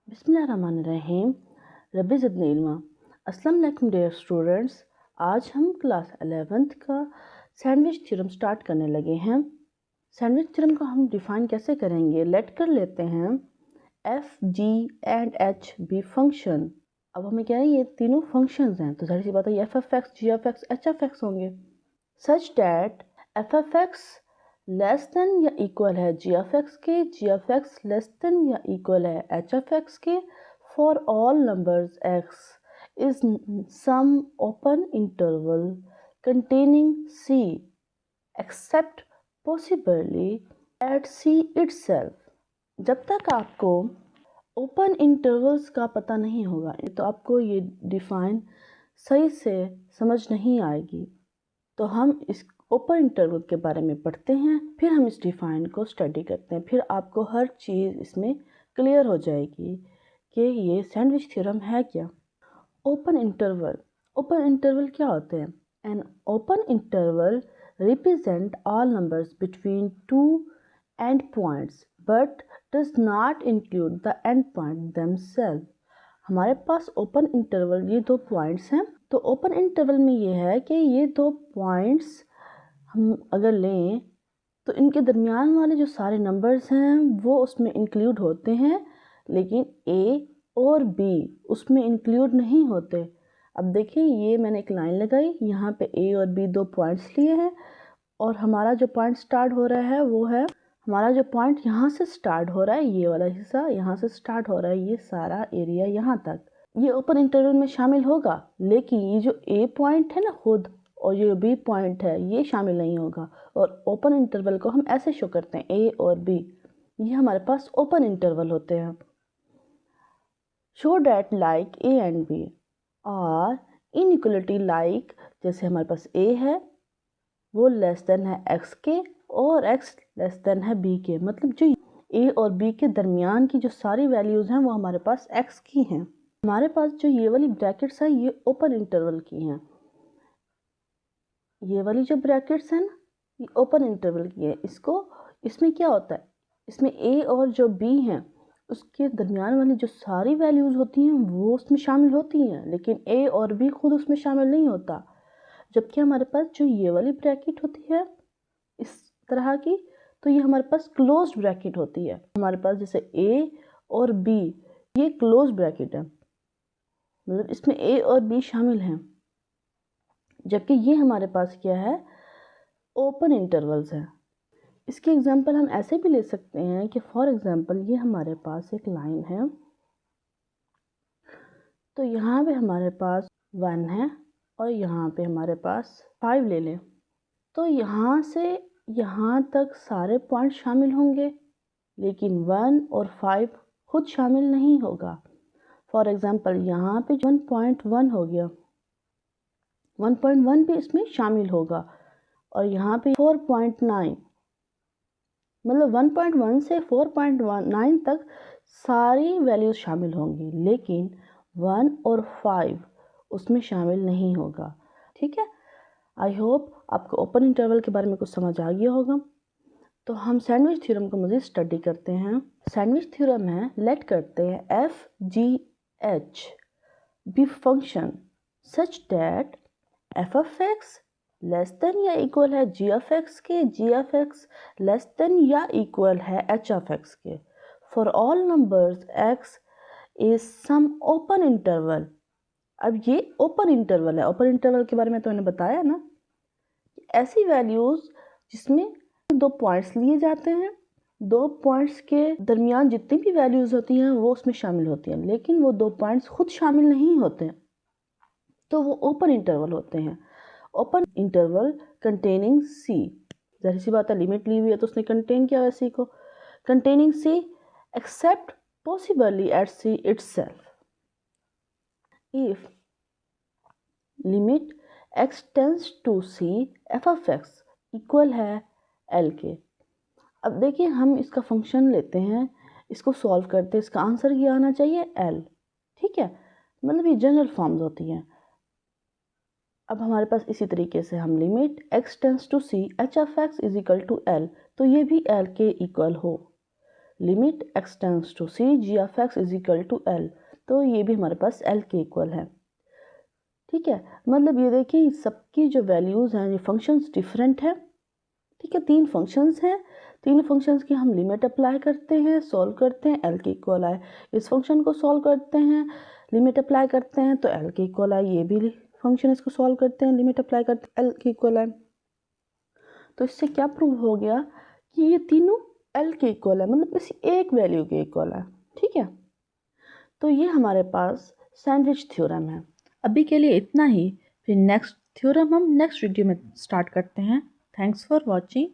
बिस्मिल्लाहिर्रहमानिर्रहीम। रब्बी ज़िदनी इल्मा। अस्सलाम वालेकुम डियर स्टूडेंट्स। आज हम क्लास 11th का सैंडविच थ्योरम स्टार्ट करने लगे हैं। सैंडविच थ्योरम को हम डिफ़ाइन कैसे करेंगे, लेट कर लेते हैं F G and H be function. अब हमें क्या है, ये तीनों फंक्शंस हैं, तो जाहिर सी बात है f f x, g F x, h f x होंगे। Such that f f x less than या इक्वल है जी एफ एक्स के, जी एफ एक्स लेस देन या इक्वल है एच एफ एक्स के for all numbers x is some open interval containing C except possibly at C itself। जब तक आपको open intervals का पता नहीं होगा तो आपको ये डिफाइन सही से समझ नहीं आएगी। तो हम इस ओपन इंटरवल के बारे में पढ़ते हैं, फिर हम इस डिफाइन को स्टडी करते हैं, फिर आपको हर चीज़ इसमें क्लियर हो जाएगी कि ये सैंडविच थ्योरम है क्या। ओपन इंटरवल क्या होते हैं? An open interval represent all numbers between two end points but does not include the end point themselves. हमारे पास ओपन इंटरवल ये दो पॉइंट्स हैं। तो ओपन इंटरवल में ये है कि ये दो पॉइंट्स हम अगर लें तो इनके दरमियान वाले जो सारे नंबर्स हैं वो उसमें इंक्लूड होते हैं, लेकिन ए और बी उसमें इंक्लूड नहीं होते। अब देखिए, ये मैंने एक लाइन लगाई, यहाँ पे ए और बी दो पॉइंट्स लिए हैं और हमारा जो पॉइंट स्टार्ट हो रहा है वो है, हमारा जो पॉइंट यहाँ से स्टार्ट हो रहा है, ये वाला हिस्सा यहाँ से स्टार्ट हो रहा है, ये सारा एरिया यहाँ तक, ये ओपन इंटरवल में शामिल होगा। लेकिन ये जो ए पॉइंट है ना खुद, और ये बी पॉइंट है, ये शामिल नहीं होगा। और ओपन इंटरवल को हम ऐसे शो करते हैं, ए और बी, ये हमारे पास ओपन इंटरवल होते हैं। Show that like a and b और इनइक्वलिटी लाइक, जैसे हमारे पास ए है वो लेस देन है एक्स के और एक्स लेस देन है बी के, मतलब जो ए और बी के दरमियान की जो सारी वैल्यूज़ हैं वो हमारे पास एक्स की हैं। हमारे पास जो ये वाली ब्रैकेट्स है ये ओपन इंटरवल की हैं, ये वाली जो ब्रैकेट्स हैं ना ये ओपन इंटरवल की है। इसमें क्या होता है, इसमें ए और जो बी हैं उसके दरमियान वाली जो सारी वैल्यूज़ होती हैं वो उसमें शामिल होती हैं, लेकिन ए और बी खुद उसमें शामिल नहीं होता। जबकि हमारे पास जो ये वाली ब्रैकेट होती है इस तरह की, तो ये हमारे पास क्लोज्ड ब्रैकेट होती है। हमारे पास जैसे ए और बी ये क्लोज ब्रैकेट है, मतलब इसमें ए और बी शामिल हैं। जबकि ये हमारे पास क्या है, ओपन इंटरवल्स है। इसके एग्जांपल हम ऐसे भी ले सकते हैं कि फॉर एग्जांपल ये हमारे पास एक लाइन है, तो यहाँ पे हमारे पास 1 है और यहाँ पे हमारे पास 5 ले लें, तो यहाँ से यहाँ तक सारे पॉइंट शामिल होंगे, लेकिन 1 और 5 खुद शामिल नहीं होगा। फॉर एग्जांपल यहाँ पे 1.1 हो गया, 1.1 भी इसमें शामिल होगा, और यहाँ पे 4.9, मतलब 1.1 से 4.9 तक सारी वैल्यूज शामिल होंगी, लेकिन 1 और 5 उसमें शामिल नहीं होगा। ठीक है, आई होप आपको ओपन इंटरवल के बारे में कुछ समझ आ गया होगा। तो हम सैंडविच थ्योरम को मज़ीद स्टडी करते हैं। सैंडविच थ्योरम है, लेट करते हैं F G H be function such that F of X less than या इक्वल है जी एफ एक्स के, जी एफ एक्स लेस देन या इक्वल है एच ऑफ एक्स के for all numbers x is some open interval. अब ये open interval है, open interval के बारे में तो मैंने बताया ना, ऐसी वैल्यूज़ जिसमें दो पॉइंट्स लिए जाते हैं, दो पॉइंट्स के दरमियान जितनी भी वैल्यूज़ होती हैं वो उसमें शामिल होती हैं, लेकिन वो दो पॉइंट्स खुद शामिल नहीं होते, तो वो ओपन इंटरवल होते हैं। ओपन इंटरवल कंटेनिंग सी, जाहिर सी बात है लिमिट ली हुई है तो उसने कंटेन किया है सी को, containing C except possibly at C itself if limit x tends to c f of x equal है l के। अब देखिए, हम इसका फंक्शन लेते हैं, इसको सॉल्व करते हैं, इसका आंसर ये आना चाहिए l। ठीक है, मतलब ये जनरल फॉर्म्स होती हैं। अब हमारे पास इसी तरीके से हम limit x tends to c h of x is equal to l, तो ये भी l के इक्वल हो। Limit x tends to c g of x is equal to l, तो ये भी हमारे पास l के इक्वल है। ठीक है, मतलब ये देखिए सबकी जो वैल्यूज़ हैं, ये फंक्शंस डिफरेंट है। ठीक है, तीन फंक्शंस हैं, तीन फंक्शंस की हम लिमिट अप्लाई करते हैं, सॉल्व करते हैं, एल के इक्वल आए। इस फंक्शन को सॉल्व करते हैं, लिमिट अप्लाई करते हैं तो एल के इक्वल आए। ये भी फंक्शन इसको सॉल्व करते हैं, लिमिट अप्लाई करते हैं, एल के इक्वल आए। तो इससे क्या प्रूव हो गया कि ये तीनों एल के इक्वल है, मतलब किसी एक वैल्यू के इक्वल है। ठीक है, तो ये हमारे पास सैंडविच थ्योरम है। अभी के लिए इतना ही, फिर नेक्स्ट थ्योरम हम नेक्स्ट वीडियो में स्टार्ट करते हैं। Thanks for watching.